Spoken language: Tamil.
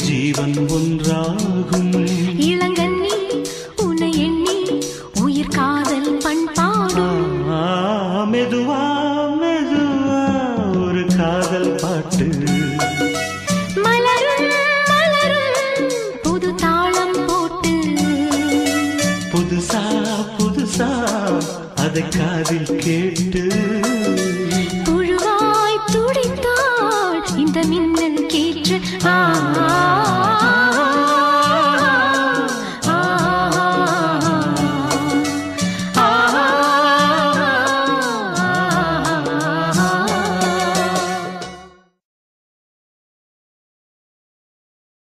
ஜீவன் ஒன்றாகும். இளங்கண்ணி உன்னை எண்ணி உயிர் காதல் பண்பாடும். மெதுவா மெதுவா ஒரு காதல் பாட்டு. மலரும் மலரும் புது தாளம் போட்டு. புதுசா புதுசா அதை காதில் கேட்டு